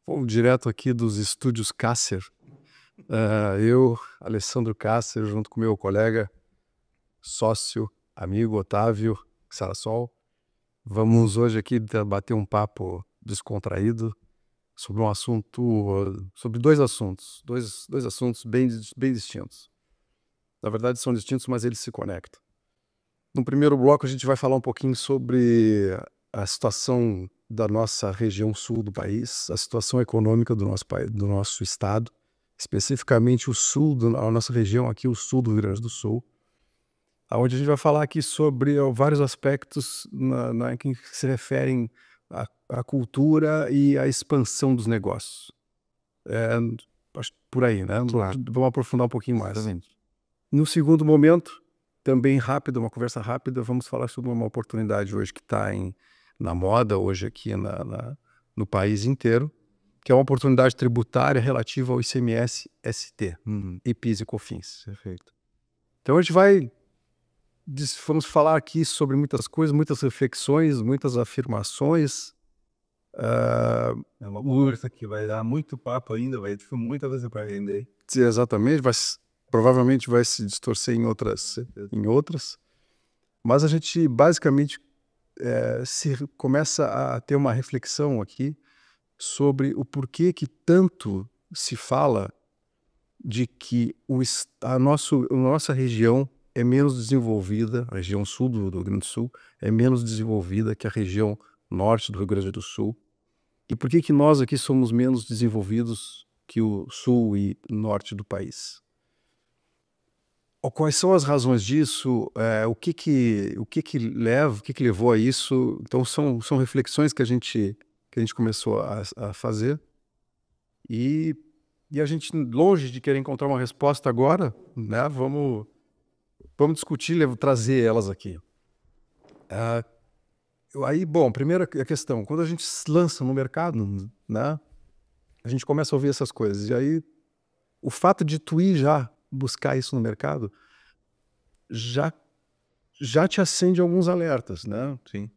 Vamos direto aqui dos estúdios Casser. Eu, Alessandro Casser, junto com meu colega, sócio, amigo Otávio Sarasol, vamos hoje aqui bater um papo descontraído sobre um assunto, sobre dois assuntos, dois assuntos bem distintos. Na verdade são distintos, mas eles se conectam. No primeiro bloco a gente vai falar um pouquinho sobre a situação da nossa região sul do país, a situação econômica do nosso país, do nosso estado, especificamente o sul, a nossa região aqui, o sul do Rio Grande do Sul, onde a gente vai falar aqui sobre vários aspectos que se referem à cultura e à expansão dos negócios. Acho que por aí, né? Claro. Vamos aprofundar um pouquinho mais. Exatamente. No segundo momento, também rápido, uma conversa rápida, vamos falar sobre uma oportunidade hoje que está na moda, hoje aqui no país inteiro, que é uma oportunidade tributária relativa ao ICMS-ST, e PIS e COFINS. Perfeito. Então vamos falar aqui sobre muitas coisas, muitas reflexões, muitas afirmações. É uma conversa que vai dar muito papo ainda, vai ter muita coisa para render. Exatamente, provavelmente vai se distorcer em outras, mas a gente basicamente se começa a ter uma reflexão aqui sobre o porquê que tanto se fala de que a nossa região é menos desenvolvida, a região sul do Rio Grande do Sul é menos desenvolvida que a região norte do Rio Grande do Sul. E por que que nós aqui somos menos desenvolvidos que o sul e norte do país? Quais são as razões disso? O que levou a isso? Então são reflexões que a gente começou a fazer e a gente, longe de querer encontrar uma resposta agora, né? Vamos discutir, trazer elas aqui. Aí, bom, primeira questão, quando a gente se lança no mercado, né? A gente começa a ouvir essas coisas e aí o fato de tu ir já buscar isso no mercado já te acende alguns alertas, né? Sim.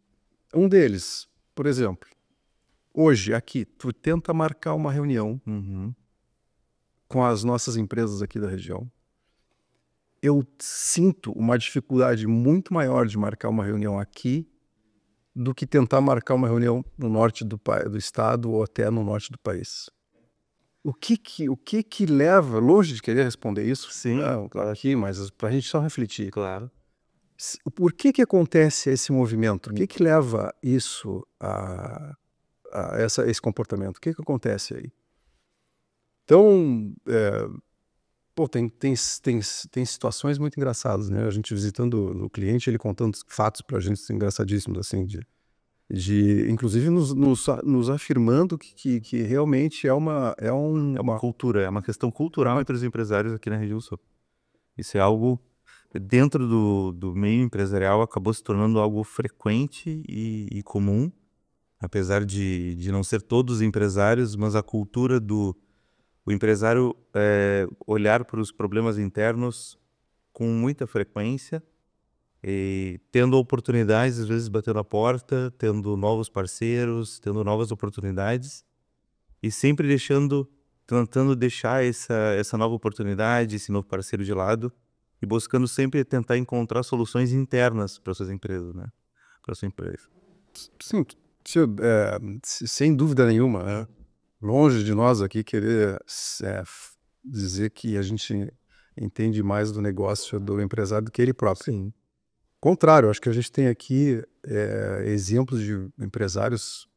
Um deles, por exemplo, hoje aqui, tu tenta marcar uma reunião com as nossas empresas aqui da região. Eu sinto uma dificuldade muito maior de marcar uma reunião aqui do que tentar marcar uma reunião no norte do estado ou até no norte do país. O que leva, longe de querer responder isso, Sim, claro aqui, mas para a gente só refletir. claro. Por que acontece esse movimento? O que leva isso a esse comportamento? O que acontece aí? Então, tem situações muito engraçadas, né? A gente visitando o cliente, ele contando fatos pra gente engraçadíssimos, assim, inclusive nos afirmando que realmente é uma Cultura, é uma questão cultural entre os empresários aqui na região sul. Isso é algo, dentro do meio empresarial, acabou se tornando algo frequente e comum, apesar de não ser todos empresários, mas a cultura o empresário olhar para os problemas internos com muita frequência, e tendo oportunidades, às vezes batendo a porta, tendo novos parceiros, tendo novas oportunidades, e sempre tentando deixar essa nova oportunidade, esse novo parceiro de lado, e buscando sempre tentar encontrar soluções internas para suas empresas, né? Para sua empresa. sim, sem dúvida nenhuma, né? Longe de nós aqui querer dizer que a gente entende mais do negócio do empresário do que ele próprio. Sim. Contrário, acho que a gente tem aqui exemplos de empresários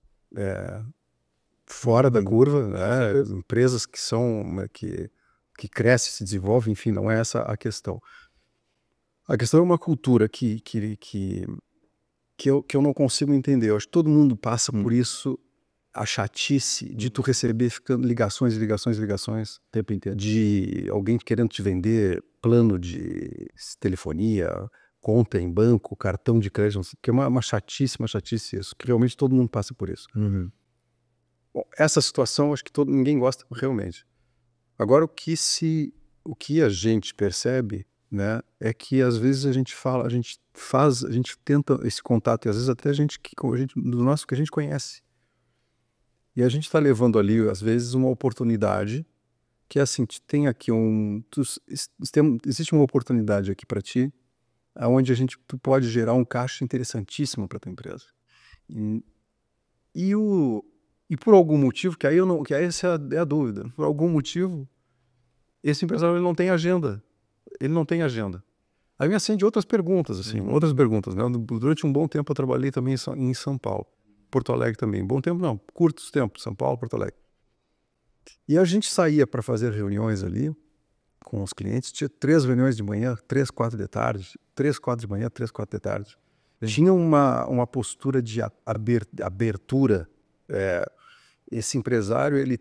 fora da curva, né? Empresas que que crescem, se desenvolvem, enfim, não é essa a questão. A questão é uma cultura que eu não consigo entender. Eu acho que todo mundo passa por isso, a chatice de tu receber ficando ligações e ligações e ligações o tempo inteiro, de alguém querendo te vender plano de telefonia, conta em banco, cartão de crédito, que é uma chatice isso, que realmente todo mundo passa por isso. Bom, essa situação acho que ninguém gosta realmente. Agora o que a gente percebe, né, é que às vezes a gente tenta esse contato e às vezes até a gente do nosso que a gente conhece. E a gente está levando ali, às vezes, uma oportunidade que é assim, tem aqui existe uma oportunidade aqui para ti, onde tu pode gerar um caixa interessantíssimo para tua empresa. E, e, e por algum motivo, que aí eu não, que aí essa é a dúvida, por algum motivo, esse empresário ele não tem agenda. Ele não tem agenda. Aí me acende outras perguntas, assim, outras perguntas, né? Durante um bom tempo eu trabalhei também em São Paulo, Porto Alegre também. Bom tempo não, curtos tempos, São Paulo, Porto Alegre. E a gente saía para fazer reuniões ali com os clientes, tinha 3 reuniões de manhã, 3, 4 de tarde, 3, 4 de manhã, 3, 4 de tarde. Sim. Tinha uma postura de abertura. Esse empresário, ele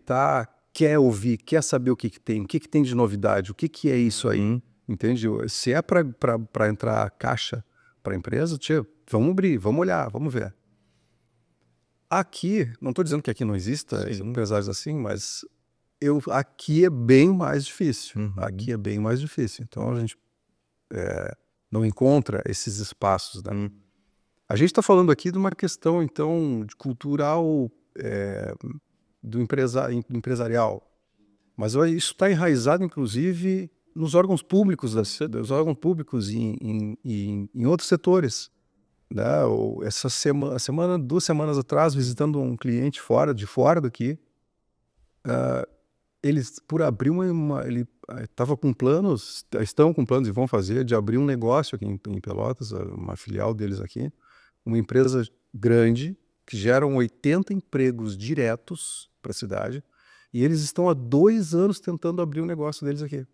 quer ouvir, quer saber o que tem, o que tem de novidade, o que é isso aí, entende? Se é para entrar caixa para a empresa, vamos abrir, vamos olhar, vamos ver. Aqui, não estou dizendo que aqui não exista empresários assim, mas aqui é bem mais difícil. Aqui é bem mais difícil. Então a gente não encontra esses espaços, né? A gente está falando aqui de uma questão, então, de cultural, do empresarial. Mas isso está enraizado, inclusive, nos órgãos públicos, dos órgãos públicos em outros setores. Né? Essa semana, 2 semanas atrás, visitando um cliente de fora daqui, eles, por abrir ele estava com planos, estão com planos e vão fazer, de abrir um negócio aqui em Pelotas, uma filial deles aqui, uma empresa grande, que geram 80 empregos diretos para a cidade, e eles estão há 2 anos tentando abrir um negócio deles aqui.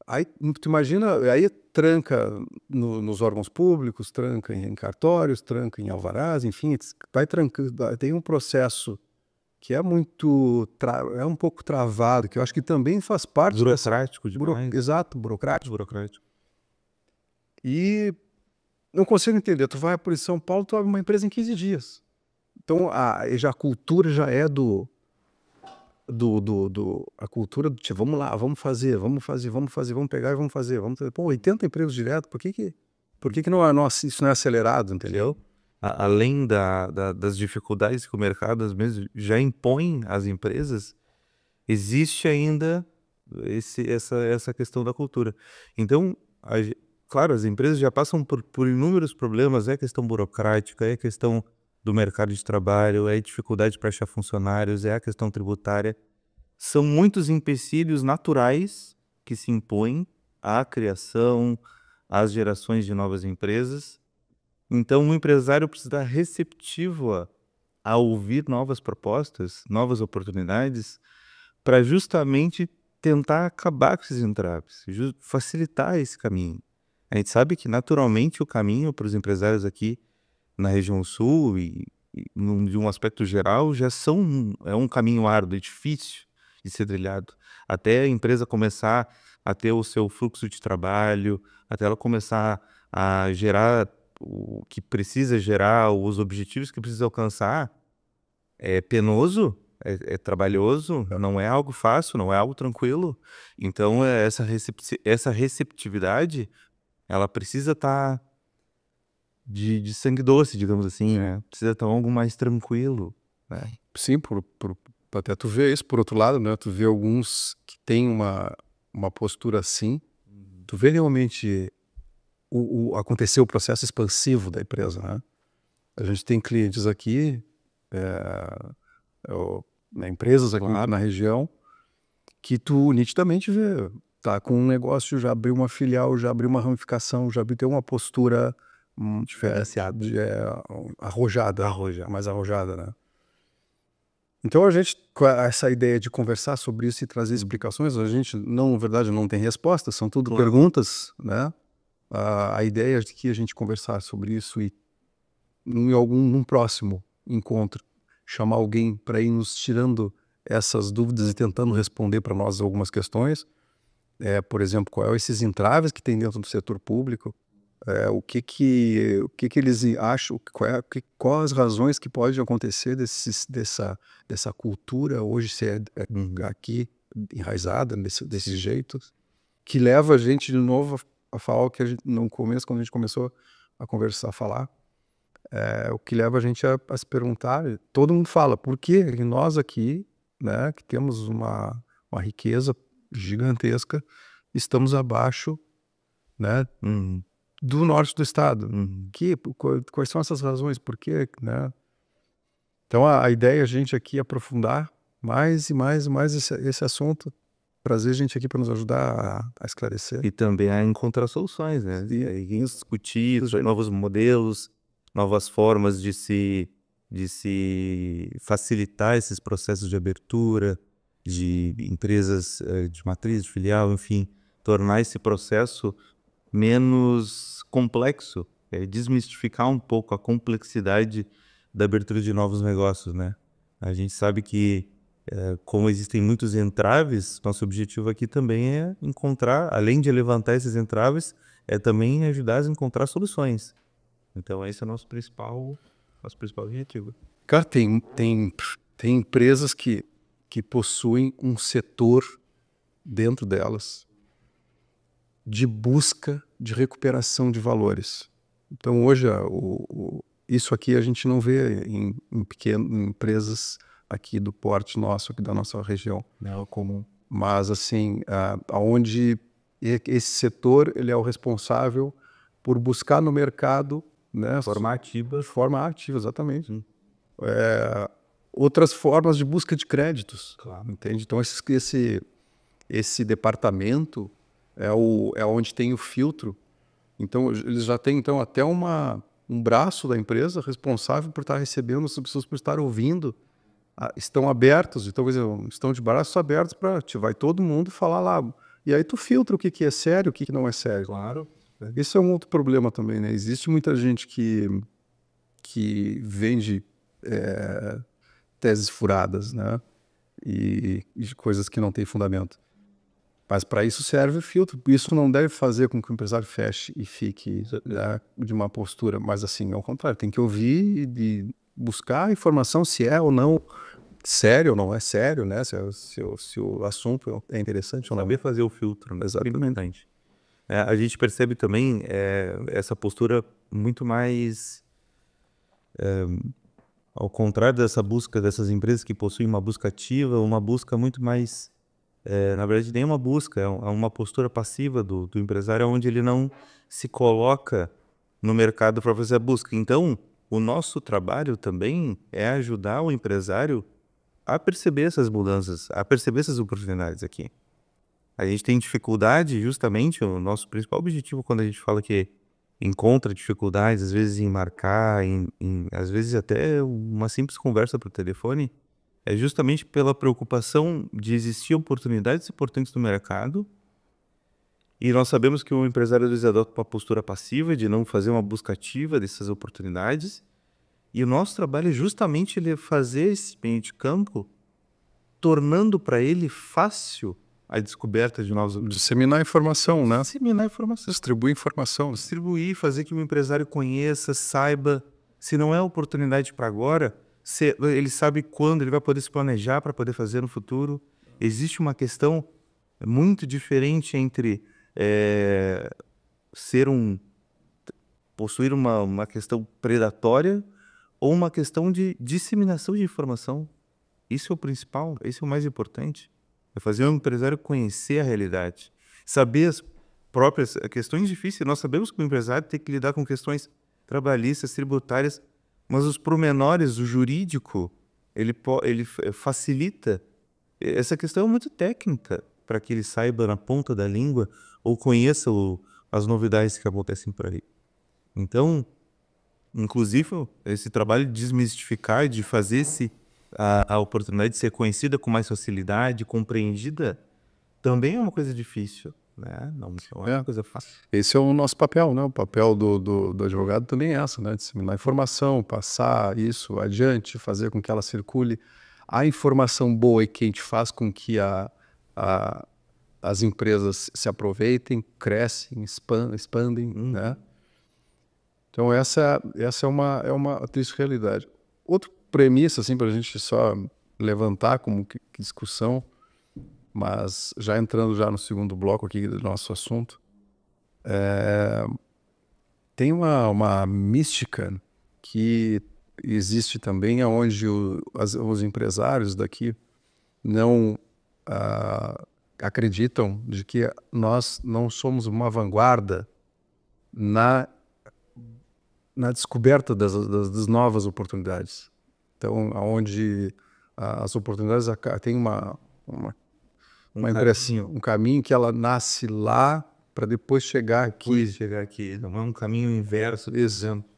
Aí, tu imagina, aí tranca nos órgãos públicos, tranca em cartórios, tranca em alvarás, enfim, vai trancando, tem um processo que é um pouco travado, que eu acho que também faz parte... Burocrático demais. Exato, burocrático. E não consigo entender, tu vai por São Paulo, tu abre uma empresa em 15 dias. Então, a cultura já é a cultura do tipo, vamos lá, vamos fazer, vamos pegar e vamos fazer. Pô, 80 empregos direto, por que não isso não é acelerado, entendeu? Além das dificuldades que o mercado às vezes já impõe às empresas, existe ainda essa questão da cultura. Então, claro, as empresas já passam por inúmeros problemas, é questão burocrática, é questão do mercado de trabalho, é dificuldade para achar funcionários, é a questão tributária. São muitos empecilhos naturais que se impõem à criação, às gerações de novas empresas. Então, o empresário precisa estar receptivo a ouvir novas propostas, novas oportunidades, para justamente tentar acabar com esses entraves, facilitar esse caminho. A gente sabe que, naturalmente, o caminho para os empresários aqui na região sul e de um aspecto geral é um caminho árduo, é difícil de ser trilhado. Até a empresa começar a ter o seu fluxo de trabalho, até ela começar a gerar o que precisa gerar, os objetivos que precisa alcançar, é penoso, é trabalhoso, não é algo fácil, não é algo tranquilo. Então, essa receptividade, ela precisa estar de sangue doce, digamos assim, né? Precisa estar algo mais tranquilo, né? Sim, até tu vê isso, por outro lado, né? Tu vê alguns que têm uma postura assim, tu vê realmente acontecer o processo expansivo da empresa, né? A gente tem clientes aqui, empresas aqui na região, que tu nitidamente vê, tá com um negócio, já abriu uma filial, já abriu uma ramificação, já tem uma postura diferenciada, arrojada, mais arrojada, né? Então a gente, com essa ideia de conversar sobre isso e trazer explicações, a gente na verdade não tem respostas, são tudo perguntas, né? A ideia é de que a gente conversar sobre isso e num próximo encontro chamar alguém para ir nos tirando essas dúvidas e tentando responder para nós algumas questões, por exemplo, quais são esses entraves que tem dentro do setor público, o que eles acham, quais as razões que podem acontecer dessa cultura hoje ser aqui enraizada desse jeito, que leva a gente de novo a falar o que no começo, quando a gente começou a conversar, a falar, o que leva a gente a se perguntar, todo mundo fala, por que nós aqui, né, que temos uma riqueza gigantesca, estamos abaixo, né, Uhum. do norte do estado? Uhum. Quais são essas razões? Por quê, né? Então a ideia é a gente aqui aprofundar mais e mais e mais esse assunto, trazer gente aqui para nos ajudar a esclarecer. E também a encontrar soluções, né? Sim. E aí discutir novos modelos, novas formas de se facilitar esses processos de abertura, de empresas de matriz, de filial, enfim, tornar esse processo menos complexo, desmistificar um pouco a complexidade da abertura de novos negócios, né? A gente sabe que, como existem muitos entraves, nosso objetivo aqui também é encontrar, além de levantar esses entraves, é também ajudar a encontrar soluções. Então esse é o nosso principal objetivo. Cara, tem empresas que possuem um setor dentro delas de busca de recuperação de valores. Então hoje isso aqui a gente não vê em empresas aqui do porte nosso, aqui da nossa região. Não é comum. Mas assim, aonde esse setor ele é o responsável por buscar no mercado, né, Forma ativa. forma ativa, exatamente. Outras formas de busca de créditos, Claro. entende? Então esse departamento é onde tem o filtro. Então eles já têm então até um braço da empresa responsável por estar recebendo as pessoas, por estar ouvindo, estão abertos, então estão de braços abertos para vai todo mundo falar lá. E aí tu filtra o que é sério, o que não é sério. Claro. Isso é um outro problema também, né? Existe muita gente que vende teses furadas, né? E coisas que não têm fundamento. Mas para isso serve o filtro. Isso não deve fazer com que o empresário feche e fique, né, de uma postura, mas assim, ao contrário, tem que ouvir e buscar informação se é ou não sério ou não é sério, né? Se o assunto é interessante ou não. Saber fazer o filtro, né? Exatamente. A gente percebe também essa postura muito mais, ao contrário dessa busca dessas empresas que possuem uma busca ativa, uma busca muito mais, na verdade nem uma busca, é uma postura passiva do empresário, onde ele não se coloca no mercado para fazer a busca. Então, o nosso trabalho também é ajudar o empresário a perceber essas mudanças, a perceber essas oportunidades aqui. A gente tem dificuldade, justamente, o nosso principal objetivo quando a gente fala que encontra dificuldades, às vezes em marcar, às vezes até uma simples conversa por telefone, é justamente pela preocupação de existir oportunidades importantes no mercado, e nós sabemos que o empresário às vezes adota uma postura passiva de não fazer uma busca ativa dessas oportunidades, e o nosso trabalho é justamente ele fazer esse meio de campo, tornando para ele fácil a descoberta de novos objetivos. Disseminar informação, né? Disseminar informação. Distribuir informação. Distribuir, fazer que o empresário conheça, saiba. Se não é oportunidade para agora, ele sabe quando ele vai poder se planejar para poder fazer no futuro. Existe uma questão muito diferente entre possuir uma questão predatória ou uma questão de disseminação de informação. Isso é o principal, isso é o mais importante. É fazer o empresário conhecer a realidade, saber as próprias questões difíceis. Nós sabemos que o empresário tem que lidar com questões trabalhistas, tributárias, mas os pormenores, o jurídico, ele facilita. Essa questão é muito técnica para que ele saiba na ponta da língua ou conheça as novidades que acontecem por aí. Então, inclusive, esse trabalho de desmistificar, de fazer a oportunidade de ser conhecida com mais facilidade, compreendida, também é uma coisa difícil, né? Não é uma coisa fácil. Esse é o nosso papel, né? O papel do advogado também é essa, né? Disseminar informação, passar isso adiante, fazer com que ela circule. A informação boa é quem faz com que as empresas se aproveitem, crescem, expandem, né? Então essa é uma triste realidade. Outra premissa, assim, para a gente só levantar como que discussão, mas já entrando já no segundo bloco aqui do nosso assunto, tem uma mística que existe também, onde os empresários daqui não acreditam de que nós não somos uma vanguarda na descoberta das novas oportunidades. Então, onde as oportunidades têm um caminho que ela nasce lá para depois chegar aqui. Não é um caminho inverso. Exemplo.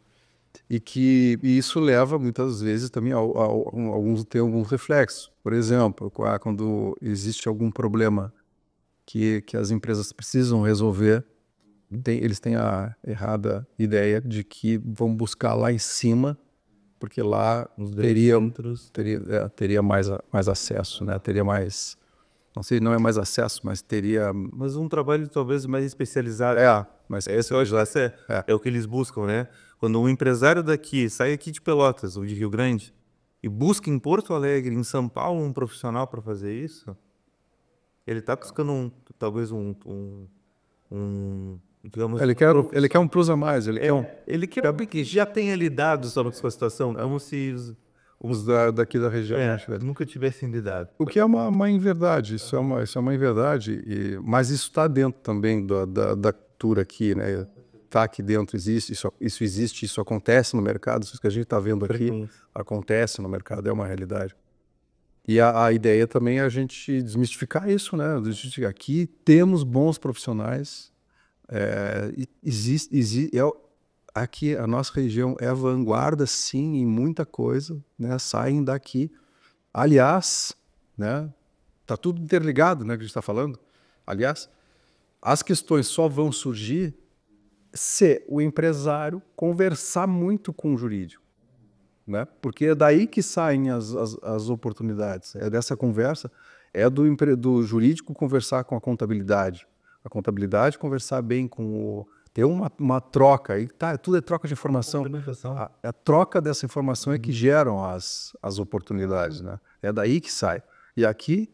E isso leva muitas vezes também a alguns reflexos. Por exemplo, quando existe algum problema que as empresas precisam resolver, eles têm a errada ideia de que vão buscar lá em cima, porque lá teria mais acesso, né? Teria mais, não sei, não é mais acesso, mas teria... Mas um trabalho talvez mais especializado. Mas esse eu acho que é o que eles buscam, né? Quando um empresário daqui sai aqui de Pelotas ou de Rio Grande e busca em Porto Alegre, em São Paulo, um profissional para fazer isso, ele está buscando talvez digamos, ele quer um plus a mais, ele quer alguém que já tenha lidado sobre a sua situação, como se os daqui da região nunca tivessem lidado. O que é uma inverdade, isso é uma inverdade, mas isso está dentro também da cultura aqui, né? Está aqui dentro, existe, isso existe, isso acontece no mercado, isso que a gente está vendo aqui acontece no mercado, é uma realidade. E a ideia também é a gente desmistificar isso, né? Aqui temos bons profissionais, aqui a nossa região é a vanguarda, sim, em muita coisa, né? Saem daqui. Aliás, né? Tá tudo interligado, né? Que a gente está falando. Aliás, as questões só vão surgir se o empresário conversar muito com o jurídico, né? Porque é daí que saem as oportunidades. É dessa conversa, é do jurídico conversar com a contabilidade conversar bem com ter uma troca, e tudo é troca de informação. A troca dessa informação é que geram as oportunidades, né? É daí que sai. E aqui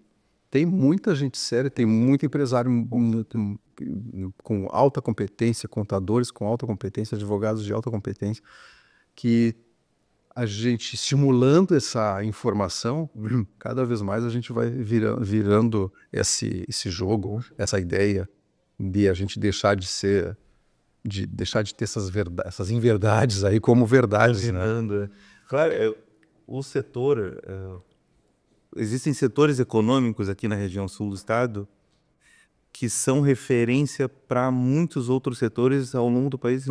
tem muita gente séria, tem muito empresário com alta competência, contadores com alta competência, advogados de alta competência, que a gente, estimulando essa informação, cada vez mais a gente vai virando esse jogo, essa ideia de a gente deixar de ter essas inverdades aí como verdades, né? Claro, o setor... existem setores econômicos aqui na região sul do estado que são referência para muitos outros setores ao longo do país.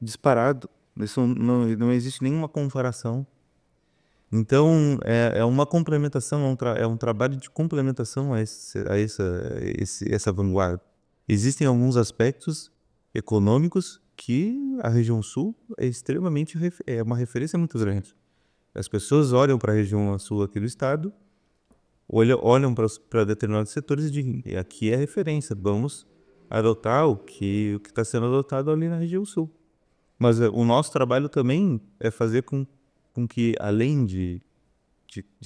Disparado. Isso não existe nenhuma comparação. Então, é uma complementação, é um trabalho de complementação a essa vanguarda. Existem alguns aspectos econômicos que a região sul é uma referência muito grande. As pessoas olham para a região sul aqui do estado, olham para determinados setores e dizem, aqui é referência, vamos adotar o que está sendo adotado ali na região sul. Mas o nosso trabalho também é fazer com que, além de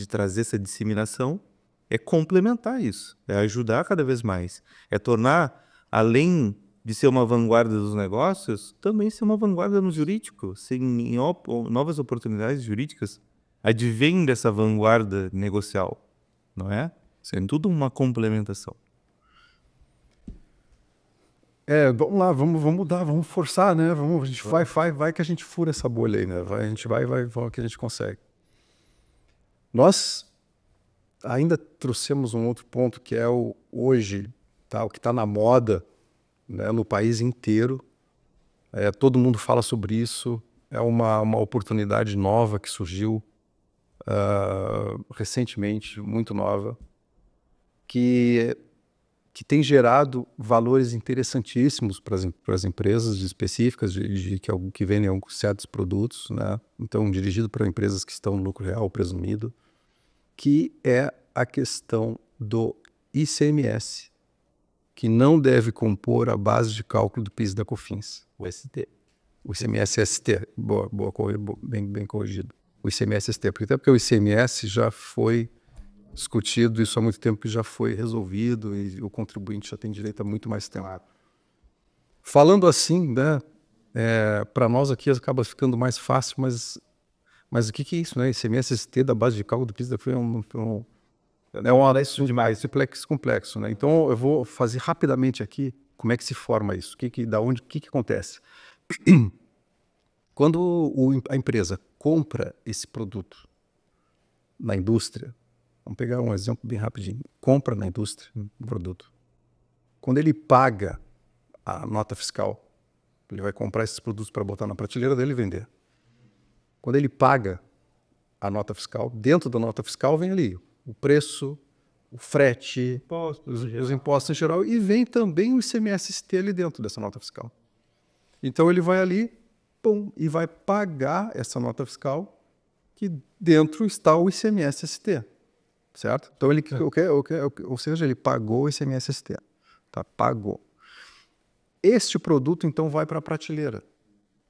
trazer essa disseminação, é complementar isso, é ajudar cada vez mais, é tornar, além de ser uma vanguarda dos negócios, também ser uma vanguarda no jurídico. Novas oportunidades jurídicas advêm dessa vanguarda negocial, não é? Isso é tudo uma complementação. Vamos lá, vamos mudar, vamos forçar, né? A gente vai que a gente fura essa bolha aí, né? A gente vai que a gente consegue. Nós ainda trouxemos um outro ponto que é hoje, tá? O que está na moda, né? No país inteiro. Todo mundo fala sobre isso. É uma oportunidade nova que surgiu recentemente, muito nova, que tem gerado valores interessantíssimos para as empresas específicas que vendem certos produtos, né? Então, dirigido para empresas que estão no lucro real presumido, que é a questão do ICMS, que não deve compor a base de cálculo do PIS e da COFINS, o ST. O ICMS-ST, bem corrigido. O ICMS-ST, porque o ICMS já foi discutido isso há muito tempo, que já foi resolvido e o contribuinte já tem direito a muito mais tempo. Falando assim, né, Para nós aqui acaba ficando mais fácil, mas o que é isso, né? ICMS-ST da base de cálculo do PIS foi é um anexo demais, complexo, né? Então eu vou fazer rapidamente aqui como é que se forma isso, o que acontece. Quando a empresa compra esse produto na indústria, vamos pegar um exemplo bem rapidinho, compra na indústria um produto. Quando ele paga a nota fiscal, ele vai comprar esses produtos para botar na prateleira dele e vender. Quando ele paga a nota fiscal, dentro da nota fiscal vem ali o preço, o frete, os impostos em geral, e vem também o ICMS-ST ali dentro dessa nota fiscal. Então ele vai ali, e vai pagar essa nota fiscal, que dentro está o ICMS-ST, certo? Então ou seja, ele pagou o ICMS-ST, tá? Pagou. Este produto então vai para a prateleira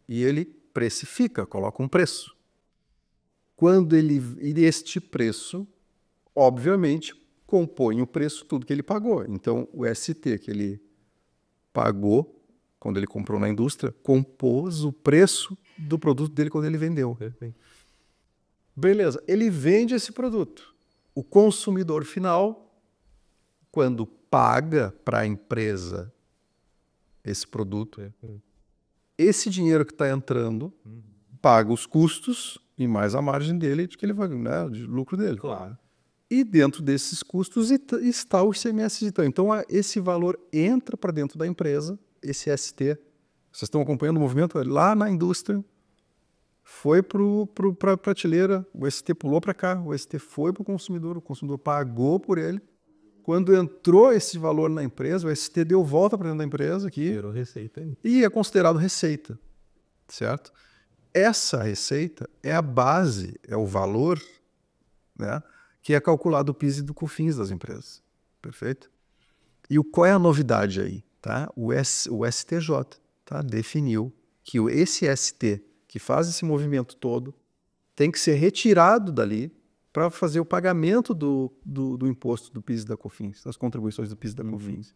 e ele precifica, coloca um preço. E este preço, obviamente, compõe o preço tudo que ele pagou. Então, o ST que ele pagou quando ele comprou na indústria, compôs o preço do produto dele quando ele vendeu. Beleza, ele vende esse produto. O consumidor final, quando paga para a empresa esse produto, esse dinheiro que está entrando, paga os custos e mais a margem dele, de que ele vai, né, de lucro dele. Claro. E dentro desses custos está o ICMS. Então, esse valor entra para dentro da empresa, esse ST. Vocês estão acompanhando o movimento? Lá na indústria, foi para a prateleira, o ST pulou para cá, o ST foi para o consumidor pagou por ele. Quando entrou esse valor na empresa, o ST deu volta para dentro da empresa aqui. Virou receita. E é considerado receita, certo? Essa receita é a base, é o valor, né, que é calculado o PIS e do COFINS das empresas. Perfeito? E qual é a novidade aí? Tá? O STJ, tá, definiu que esse ST que faz esse movimento todo tem que ser retirado dali para fazer o pagamento do imposto do PIS e da COFINS, das contribuições do PIS e da COFINS.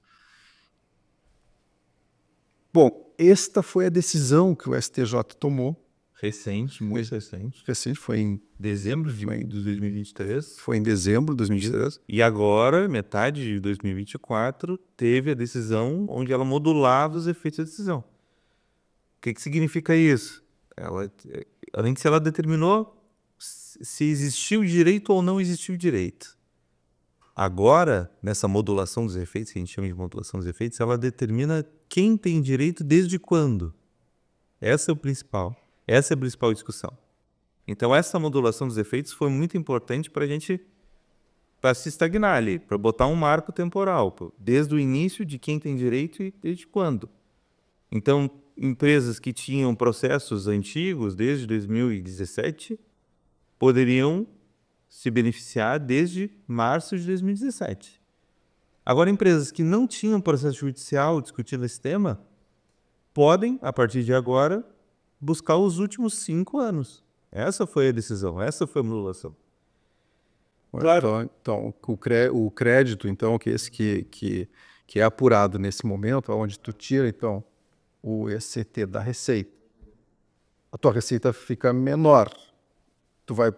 Bom, esta foi a decisão que o STJ tomou. Recente, muito recente. Recente, foi em dezembro de 2023. Foi em dezembro de 2023. E agora, metade de 2024, teve a decisão onde ela modulava os efeitos da decisão. O que significa isso? Além de se ela determinou se existiu direito ou não existiu direito. Agora, nessa modulação dos efeitos, que a gente chama de modulação dos efeitos, ela determina quem tem direito desde quando. Essa é a principal discussão. Então, essa modulação dos efeitos foi muito importante para a gente, para se estagnar ali, para botar um marco temporal, desde o início de quem tem direito e desde quando. Então, empresas que tinham processos antigos, desde 2017, poderiam se beneficiar desde março de 2017. Agora, empresas que não tinham processo judicial discutindo esse tema, podem, a partir de agora, buscar os últimos 5 anos. Essa foi a decisão, essa foi a modulação. Claro. Então, o crédito, então, que é apurado nesse momento, onde tu tira, então, o ECT da receita, a tua receita fica menor. Tu vai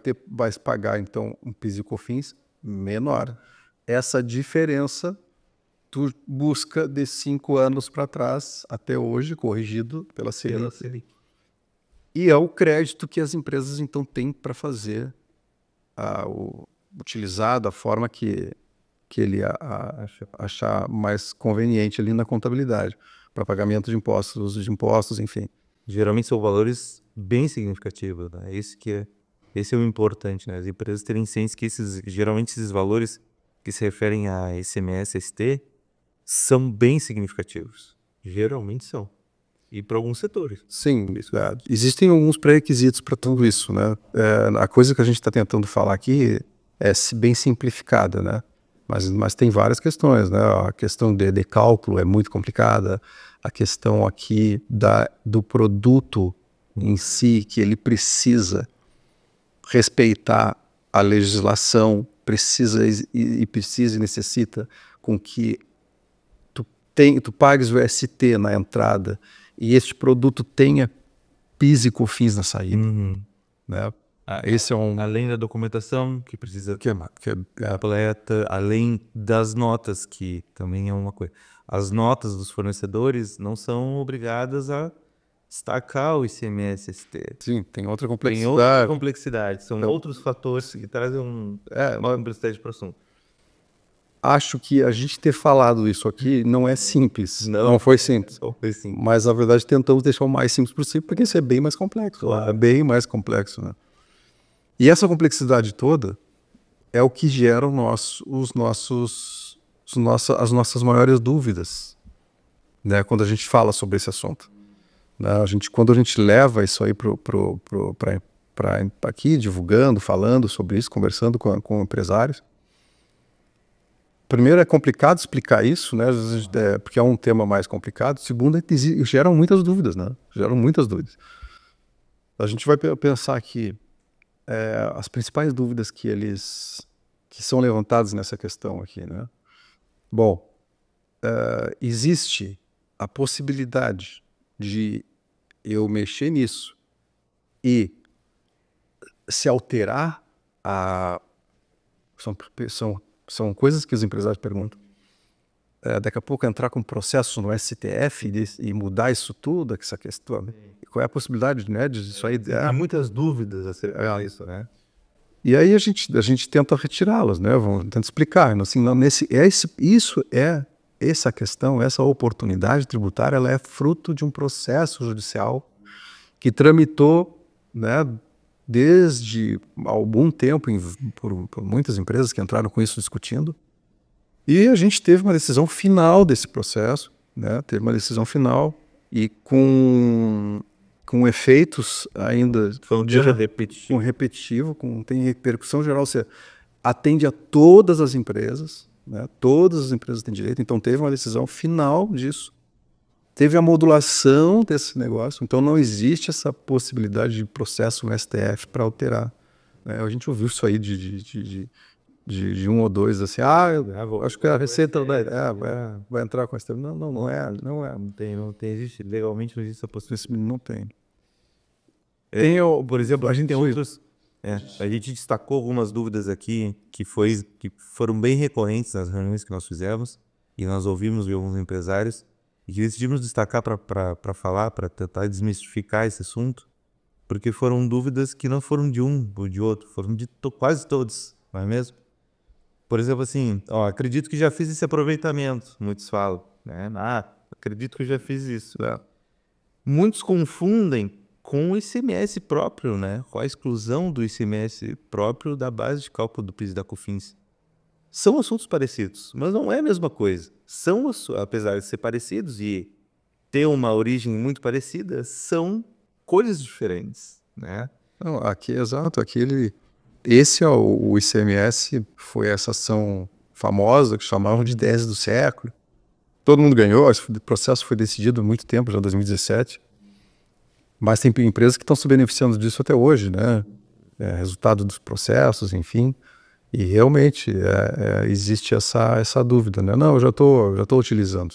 pagar, então, um PIS e COFINS menor. Essa diferença tu busca de 5 anos para trás, até hoje, corrigido pela Selic. E é o crédito que as empresas, então, têm para fazer, utilizar da forma que ele achar mais conveniente ali na contabilidade, para pagamento de impostos, uso de impostos, enfim. Geralmente são valores bem significativos, né? Esse é o importante, né? As empresas terem ciência que geralmente esses valores que se referem a ICMS, ST, são bem significativos. Geralmente são. E para alguns setores. Sim, existem alguns pré-requisitos para tudo isso, né? A coisa que a gente está tentando falar aqui é bem simplificada, né? Mas tem várias questões, né? A questão de cálculo é muito complicada. A questão aqui do produto em si, que ele precisa respeitar a legislação, precisa e necessita com que tu pagues o ST na entrada e este produto tenha PIS e COFINS na saída. Uhum. Né? Esse é um... Além da documentação que precisa Que é completa, além das notas, que também é uma coisa. As notas dos fornecedores não são obrigadas a destacar o ICMS-ST. Sim, tem outra Tem complexidade. outra complexidade, são Então, outros fatores que trazem uma complexidade para o assunto. Acho que a gente ter falado isso aqui não é simples. Não foi simples. Foi sim. Mas, na verdade, tentamos deixar o mais simples possível, porque isso é bem mais complexo. Claro. É bem mais complexo. Né? E essa complexidade toda é o que gera as nossas maiores dúvidas, né? Quando a gente fala sobre esse assunto. Né? Quando a gente leva isso aí para aqui, divulgando, falando sobre isso, conversando com empresários, primeiro, é complicado explicar isso, né? Porque é um tema mais complicado. Segundo, geram muitas dúvidas, né? Geram muitas dúvidas. A gente vai pensar que as principais dúvidas que são levantadas nessa questão aqui, né? Bom, existe a possibilidade de eu mexer nisso e se alterar são coisas que os empresários perguntam. Daqui a pouco entrar com processo no STF e mudar isso tudo, essa questão. E qual é a possibilidade, né, disso aí? Há muitas dúvidas acerca disso, né? E aí a gente tenta retirá-las, né? Tenta explicar. Assim, essa questão, essa oportunidade tributária, ela é fruto de um processo judicial que tramitou, né, desde algum tempo por muitas empresas que entraram com isso discutindo. E a gente teve uma decisão final desse processo, né? Teve uma decisão final e com efeitos ainda... Foi um dia repetitivo. Tem repercussão geral, ou seja, atende a todas as empresas, né? Todas as empresas têm direito, então teve uma decisão final disso. Teve a modulação desse negócio, então não existe essa possibilidade de processo no STF para alterar. Né? A gente ouviu isso aí de um ou dois, assim, acho que a Receita vai entrar com esse termo. Não é. Não tem, existe, legalmente não existe essa possibilidade. Não tem. Por exemplo, a gente tem outros... a gente destacou algumas dúvidas aqui que foram bem recorrentes nas reuniões que nós fizemos e nós ouvimos de alguns empresários e que decidimos destacar para falar, para tentar desmistificar esse assunto, porque foram dúvidas que não foram de um ou de outro, foram de quase todos, não é mesmo? Por exemplo, assim, acredito que já fiz esse aproveitamento, muitos falam, né? Acredito que eu já fiz isso. Muitos confundem com o ICMS próprio, né? Com a exclusão do ICMS próprio da base de cálculo do PIS e da COFINS. São assuntos parecidos, mas não é a mesma coisa. Apesar de ser parecidos e ter uma origem muito parecida, são coisas diferentes, né? Não, aqui, exato, esse é o ICMS, foi essa ação famosa que chamavam de 10 do século. Todo mundo ganhou, o processo foi decidido há muito tempo, já em 2017. Mas tem empresas que estão se beneficiando disso até hoje, né? Resultado dos processos, enfim. E realmente existe essa dúvida, né? Não, eu já estou utilizando.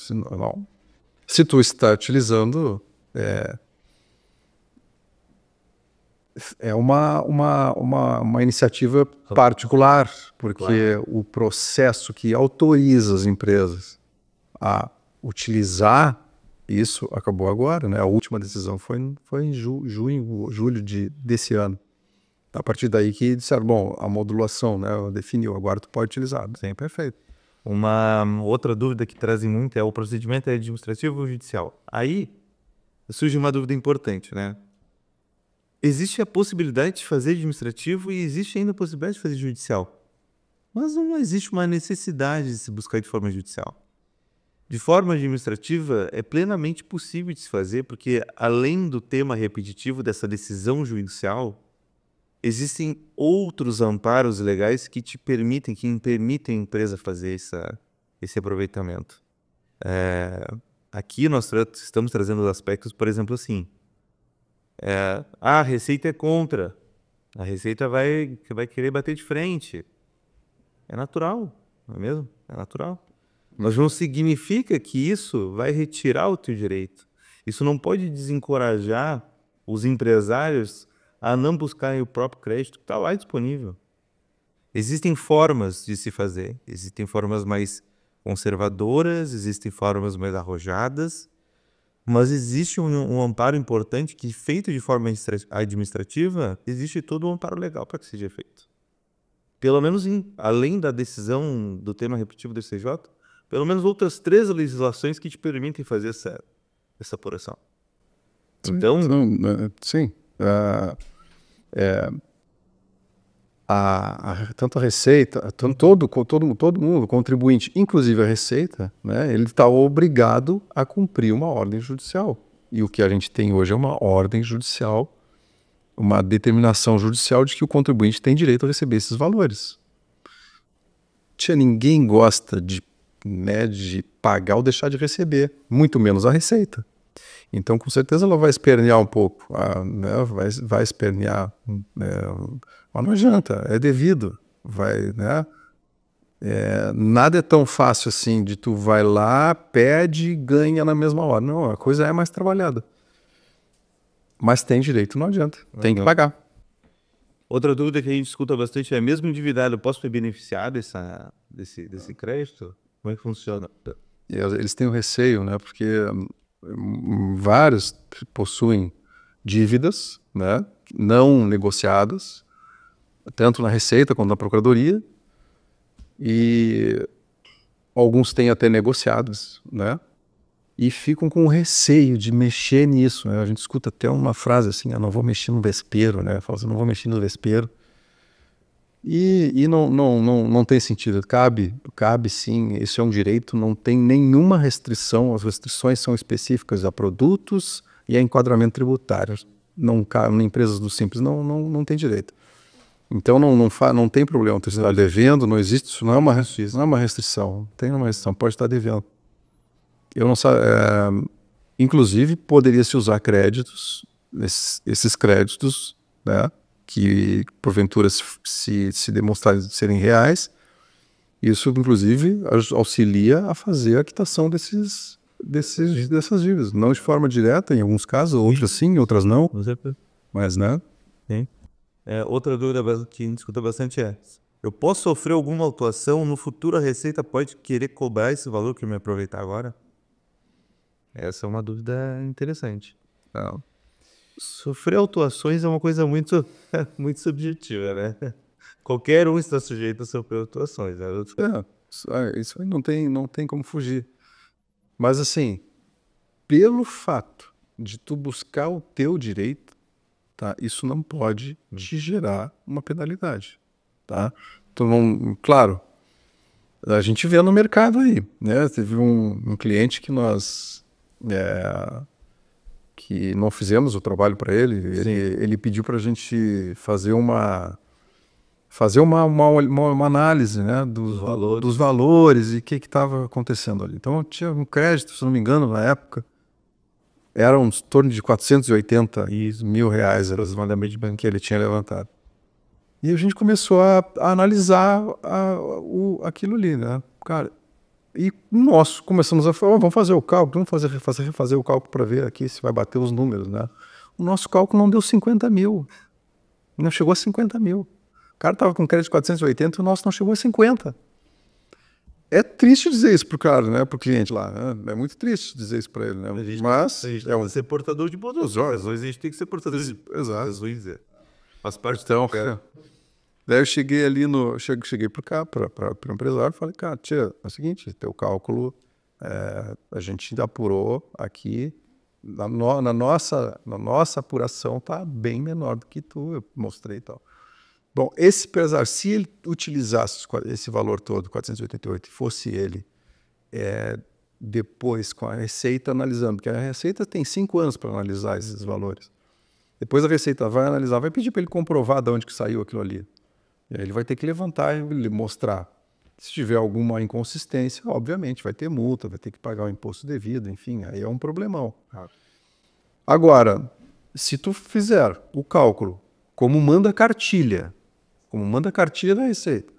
Se tu está utilizando, é uma iniciativa particular, porque o processo que autoriza as empresas a utilizar isso acabou agora, né? A última decisão foi em julho desse ano. A partir daí que disseram, bom, a modulação, né, definiu, agora tu pode utilizar. Sim, perfeito. Uma outra dúvida que trazem muito é o procedimento administrativo ou judicial. Aí surge uma dúvida importante, né? Existe a possibilidade de fazer administrativo e existe ainda a possibilidade de fazer judicial. Mas não existe uma necessidade de se buscar de forma judicial. De forma administrativa, é plenamente possível de se fazer, porque além do tema repetitivo dessa decisão judicial, existem outros amparos legais que permitem a empresa fazer esse aproveitamento. Aqui nós estamos trazendo aspectos, por exemplo, assim, a Receita é contra, a Receita vai querer bater de frente. É natural, não é mesmo? É natural. Mas não significa que isso vai retirar o teu direito. Isso não pode desencorajar os empresários a não buscarem o próprio crédito que está lá disponível. Existem formas de se fazer, existem formas mais conservadoras, existem formas mais arrojadas, mas existe um amparo importante que, feito de forma administrativa, existe todo um amparo legal para que seja feito. Pelo menos, além da decisão do tema repetitivo do CJ, pelo menos outras 3 legislações que te permitem fazer essa apuração. Então, sim. Tanto a Receita, todo mundo, contribuinte, inclusive a Receita, né, ele está obrigado a cumprir uma ordem judicial. E o que a gente tem hoje é uma ordem judicial, uma determinação judicial de que o contribuinte tem direito a receber esses valores. Ninguém gosta de pagar ou deixar de receber, muito menos a Receita. Então, com certeza, ela vai espernear um pouco, né? vai espernear, mas não adianta, é devido, né? Nada é tão fácil assim de tu vai lá, pede e ganha na mesma hora. Não, a coisa é mais trabalhada. Mas tem direito, não adianta, tem que pagar. Outra dúvida que a gente escuta bastante é, mesmo endividado, eu posso me beneficiar desse crédito? Como é que funciona? Eles têm o receio, né? Porque vários possuem dívidas, né, não negociadas, tanto na Receita quanto na Procuradoria, e alguns têm até negociadas, né, e ficam com receio de mexer nisso, né? A gente escuta até uma frase assim, não vou mexer no vespeiro, né? Fala assim, não vou mexer no vespeiro. E não tem sentido. Cabe sim, isso é um direito, não tem nenhuma restrição, as restrições são específicas a produtos e a enquadramento tributário. Não, em empresas do Simples não tem direito. Então não tem problema, você está devendo, não existe, isso não é uma restrição, tem uma restrição, pode estar devendo. Inclusive, poderia-se usar créditos, esses créditos, né, que porventura se demonstrarem serem reais, isso inclusive auxilia a fazer a quitação dessas dívidas, não de forma direta em alguns casos, outras sim, outras não, mas né? Sim. Outra dúvida que a gente escuta bastante é, eu posso sofrer alguma autuação, no futuro a Receita pode querer cobrar esse valor que eu me aproveitar agora? Essa é uma dúvida interessante. Não. Sofrer autuações é uma coisa muito subjetiva, né? Qualquer um está sujeito a sofrer autuações. Né? Isso aí não tem como fugir. Mas assim, pelo fato de tu buscar o teu direito, tá? Isso não pode te gerar uma penalidade, tá? Então, claro, a gente vê no mercado aí, né? Teve um cliente que que não fizemos o trabalho para ele. Ele pediu para a gente fazer uma análise, né, dos valores e o que estava acontecendo ali. Então, tinha um crédito, se não me engano, na época, era em torno de 480 mil reais, aproximadamente, que ele tinha levantado. E a gente começou a analisar aquilo ali, né, cara. E nós começamos a falar, vamos fazer o cálculo, vamos refazer o cálculo para ver aqui se vai bater os números, né. O nosso cálculo não deu 50 mil, não chegou a 50 mil. O cara estava com crédito de 480 e o nosso não chegou a 50. É triste dizer isso pro cara, né, pro cliente lá, né? É muito triste dizer isso para ele, né? Mas ser portador de boas razões, a gente tem que ser portador de razões. Faz parte. Então, daí eu cheguei ali cheguei para cá, para o empresário, falei, cara, tia, é o seguinte, teu cálculo, a gente apurou aqui, na nossa apuração tá bem menor do que tu, eu mostrei e tal. Bom, esse empresário, se ele utilizasse esse valor todo, 488, e fosse ele, depois com a Receita analisando, porque a Receita tem 5 anos para analisar esses valores. Depois a Receita vai analisar, vai pedir para ele comprovar de onde que saiu aquilo ali. E aí ele vai ter que levantar e mostrar. Se tiver alguma inconsistência, obviamente vai ter multa, vai ter que pagar o imposto devido, enfim, aí é um problemão. Agora, se tu fizer o cálculo como manda a cartilha da Receita,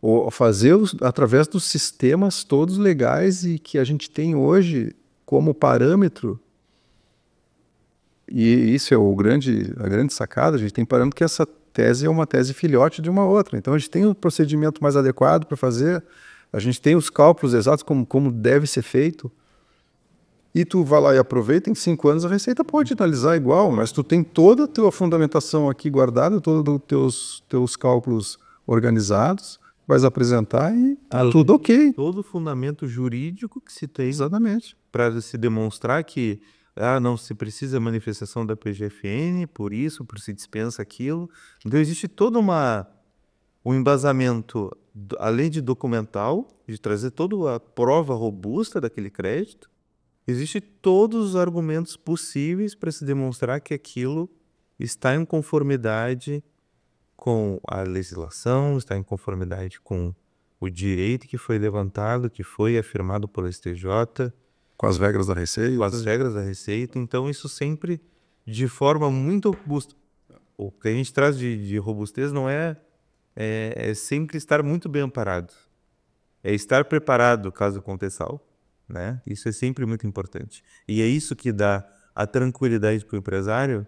ou fazer através dos sistemas todos legais e que a gente tem hoje como parâmetro, E isso é a grande sacada. A gente tem parando que essa tese é uma tese filhote de uma outra. Então, a gente tem um procedimento mais adequado para fazer, a gente tem os cálculos exatos como deve ser feito, e tu vai lá e aproveita, em 5 anos a receita pode analisar igual, mas tu tem toda a tua fundamentação aqui guardada, todos os teus cálculos organizados, vais apresentar e tudo ok. Todo o fundamento jurídico que se tem Exatamente. para se demonstrar que não se precisa manifestação da PGFN, por isso se dispensa aquilo. Então existe todo um embasamento, além de documental, de trazer toda a prova robusta daquele crédito, existe todos os argumentos possíveis para se demonstrar que aquilo está em conformidade com a legislação, está em conformidade com o direito que foi levantado, que foi afirmado pelo STJ, Com as regras da Receita. com as regras da Receita. Então, isso sempre de forma muito robusta. O que a gente traz de robustez não é sempre estar muito bem amparado. É estar preparado caso aconteça algo, né? Isso é sempre muito importante. E é isso que dá a tranquilidade para o empresário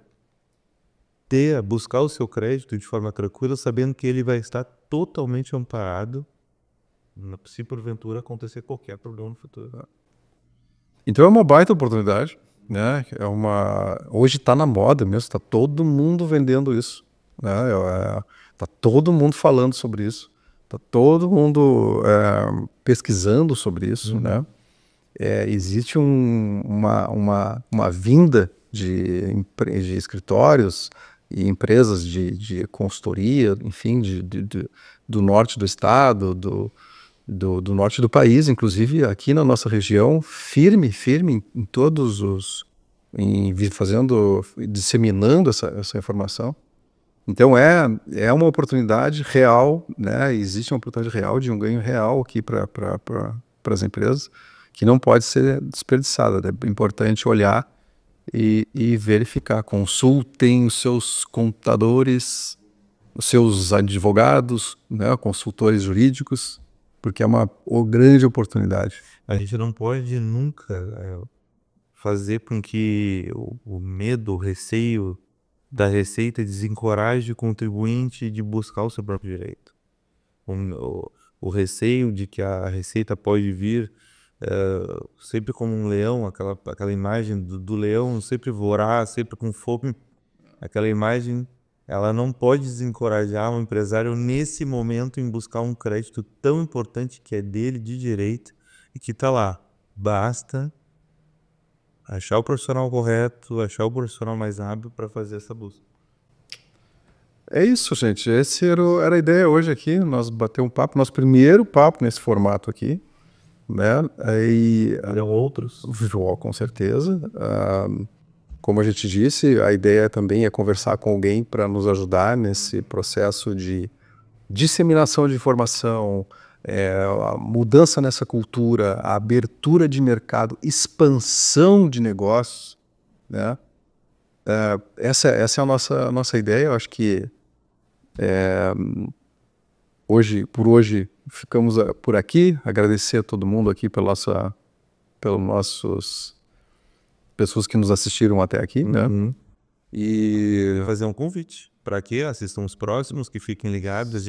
buscar o seu crédito de forma tranquila, sabendo que ele vai estar totalmente amparado se porventura acontecer qualquer problema no futuro. Então é uma baita oportunidade, né? Hoje está na moda mesmo, está todo mundo vendendo isso, né? Tá todo mundo falando sobre isso, tá todo mundo pesquisando sobre isso, né? Existe uma vinda de escritórios e empresas de consultoria, enfim, do norte do estado, do norte do país, inclusive aqui na nossa região, firme em todos disseminando essa informação. Então é uma oportunidade real, né? Existe uma oportunidade real de um ganho real aqui para as empresas que não pode ser desperdiçada. É importante olhar e verificar. Consultem os seus contadores, os seus advogados, né? Consultores jurídicos, porque é uma grande oportunidade. A gente não pode nunca fazer com que o medo, o receio da Receita desencoraje o contribuinte de buscar o seu próprio direito. O receio de que a Receita pode vir sempre como um leão, aquela imagem do leão sempre voraz, sempre com fome, aquela imagem, ela não pode desencorajar um empresário nesse momento em buscar um crédito tão importante que é dele de direito e que está lá. Basta achar o profissional correto, achar o profissional mais hábil para fazer essa busca. É isso, gente. Essa era a ideia hoje aqui. Nós batemos um papo, nosso primeiro papo nesse formato aqui, né? Haverão outros? Com certeza. Como a gente disse, a ideia também é conversar com alguém para nos ajudar nesse processo de disseminação de informação, a mudança nessa cultura, a abertura de mercado, expansão de negócios, né? Essa é a nossa ideia. Eu acho que por hoje ficamos por aqui. Agradecer a todo mundo aqui pelas pessoas que nos assistiram até aqui, né? E fazer um convite para que assistam os próximos, que fiquem ligados.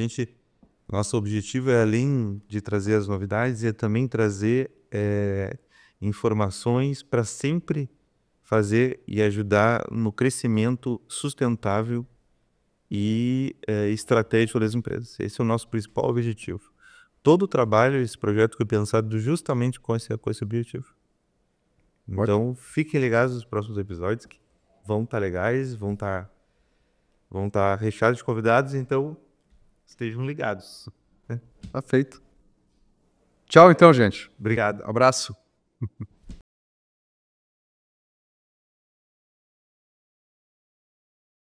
Nosso objetivo é, além de trazer as novidades, é também trazer informações para sempre fazer e ajudar no crescimento sustentável e estratégico das empresas. Esse é o nosso principal objetivo. Todo o trabalho, esse projeto foi pensado justamente com esse objetivo. Então, fiquem ligados nos próximos episódios, que vão estar legais, vão estar recheados de convidados, então estejam ligados. Tá feito. Tchau, então, gente. Obrigado. Abraço.